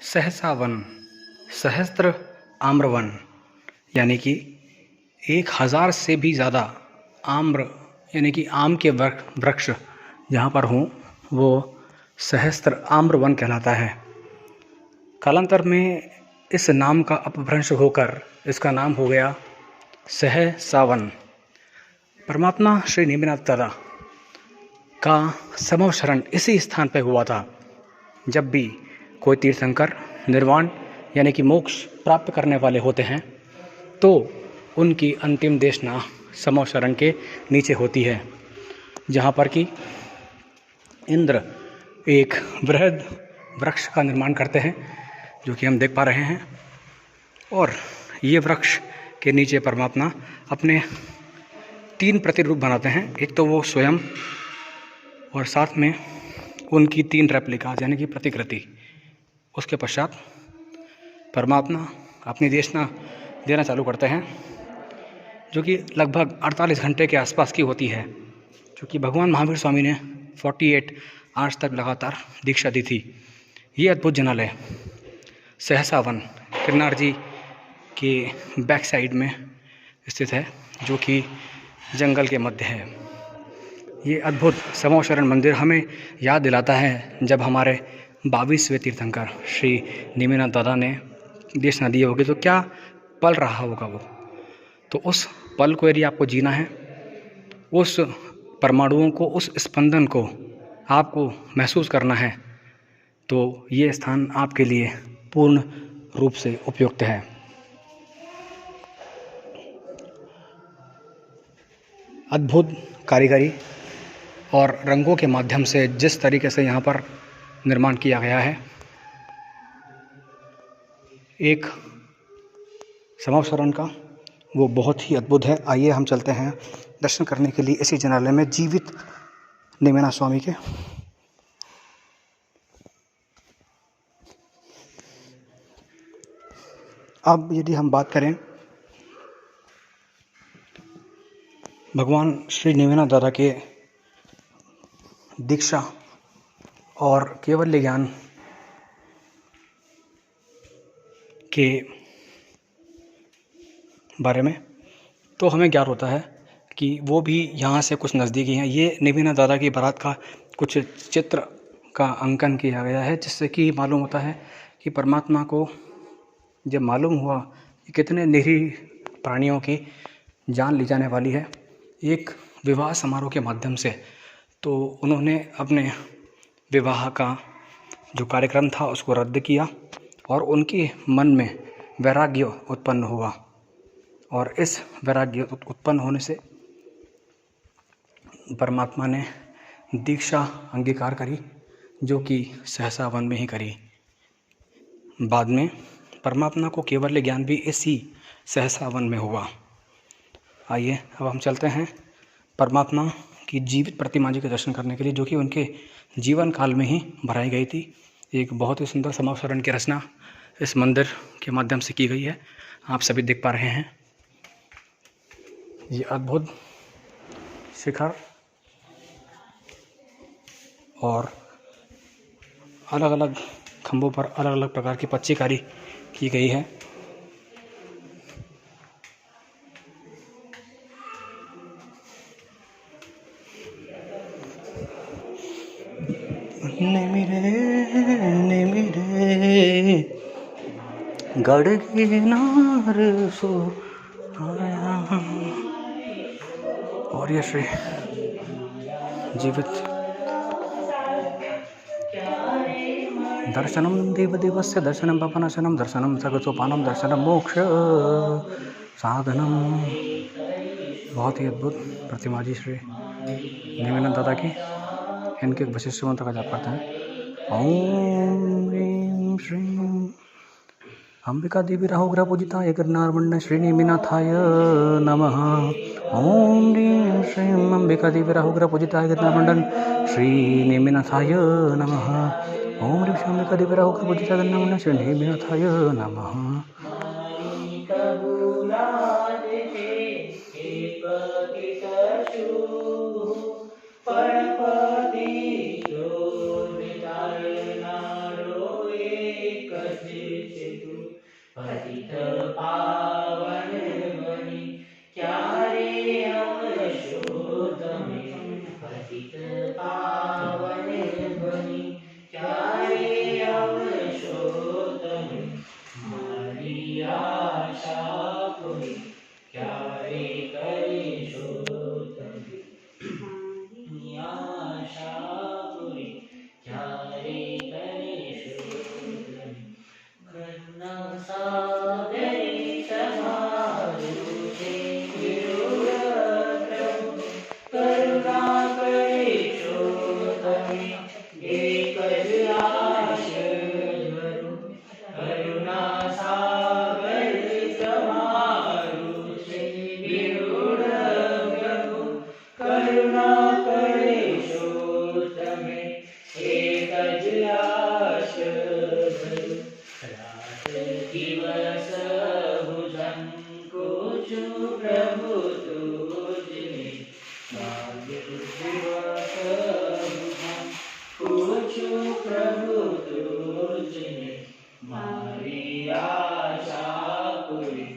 सहसा वन, सहस्त्र आम्रवन, यानी कि 1000 से भी ज़्यादा आम्र यानी कि आम के वृक्ष जहाँ पर हों वो सहस्त्र आम्रवन कहलाता है। कालांतर में इस नाम का अपभ्रंश होकर इसका नाम हो गया सहसा वन। परमात्मा श्री नेमिनाथ दादा का समवशरण इसी स्थान पर हुआ था। जब भी कोई तीर्थंकर निर्वाण यानी कि मोक्ष प्राप्त करने वाले होते हैं तो उनकी अंतिम देशना समवशरण के नीचे होती है, जहाँ पर कि इंद्र एक वृहद वृक्ष का निर्माण करते हैं जो कि हम देख पा रहे हैं। और ये वृक्ष के नीचे परमात्मा अपने 3 प्रतिरूप बनाते हैं। एक तो वो स्वयं और साथ में उनकी 3 रेप्लिकाज यानी कि प्रतिकृति। उसके पश्चात परमात्मा अपनी देशना देना चालू करते हैं जो कि लगभग 48 घंटे के आसपास की होती है, क्योंकि भगवान महावीर स्वामी ने 48 आज तक लगातार दीक्षा दी थी। ये अद्भुत जनालय सहसा वन किरनार जी के बैक साइड में स्थित है, जो कि जंगल के मध्य है। ये अद्भुत समवशरण मंदिर हमें याद दिलाता है जब हमारे 22वें तीर्थंकर श्री नेमिनाथ दादा ने देशना दी होगी तो क्या पल रहा होगा वो। तो उस पल को यदि आपको जीना है, उस परमाणुओं को, उस स्पंदन को आपको महसूस करना है, तो ये स्थान आपके लिए पूर्ण रूप से उपयुक्त है। अद्भुत कारीगरी और रंगों के माध्यम से जिस तरीके से यहाँ पर निर्माण किया गया है, एक समवशरण का, वो बहुत ही अद्भुत है। आइए हम चलते हैं दर्शन करने के लिए इसी जनालय में जीवित नेमिनाथ स्वामी के। अब यदि हम बात करें भगवान श्री नेमिनाथ दादा के दीक्षा और केवल्य ज्ञान के बारे में, तो हमें ज्ञात होता है कि वो भी यहाँ से कुछ नज़दीकी हैं। ये नेमिनाथ दादा की बारात का कुछ चित्र का अंकन किया गया है, जिससे कि मालूम होता है कि परमात्मा को जब मालूम हुआ कि कितने निरीह प्राणियों की जान ली जाने वाली है एक विवाह समारोह के माध्यम से, तो उन्होंने अपने विवाह का जो कार्यक्रम था उसको रद्द किया और उनके मन में वैराग्य उत्पन्न हुआ। और इस वैराग्य उत्पन्न होने से परमात्मा ने दीक्षा अंगीकार करी, जो कि सहसा वन में ही करी। बाद में परमात्मा को केवल्य ज्ञान भी इसी सहसा वन में हुआ। आइए अब हम चलते हैं परमात्मा की जीवित प्रतिमा जी के दर्शन करने के लिए, जो कि उनके जीवन काल में ही भराई गई थी। एक बहुत ही सुंदर समवशरण की रचना इस मंदिर के माध्यम से की गई है, आप सभी देख पा रहे हैं। ये अद्भुत शिखर और अलग अलग खंभों पर अलग अलग प्रकार की पच्चीकारी की गई है। नेमिरे गढ़ किनार सो आया। और ये श्री जीवित दर्शनम देवदेवस्य दर्शनम पापनाशनम दर्शनम सगतोपानम दर्शनम मोक्ष साधनम। बहुत ही अद्भुत प्रतिमा जी श्री नेमिनाथ दादा की। इनके वशिष्ठ मंत्र का जाप करते हैं। ओम ह्रीं श्रीं अंबिका देवी राहुग्रह पूजिताय गिरनारमण्ड श्री नेमिनाथाय नमः। ओम ह्रीं श्रीं अंबिका देवी राहुग्रह पूजिताय गिरनारमण्ड श्री नेमिनाथाय नमः। ओम ह्रीं श्रीं अंबिका देवी राहुग्रह पूजिताय गिरनारमण्ड श्री नेमिनाथाय नमः। આશા પૂરી ક્યારે કરીશો તમે આશા પૂરી ક્યારે કરીશો તમે કરુણા સાગરે તમારું છે વિરુદ્ધ પ્રભુ કરુણા કરીશો તમે એક જ આશ ધરું કરુણા સાગર તમારું છે વિરુદ્ધ પ્રભુ કરુણા કરીશો તમે એક જ આશ ધરું રાત દિવસ ભુજન છું પ્રભુ તુજને દિવસ પૂછું પ્રભુ તુજને મારી આશા પૂરી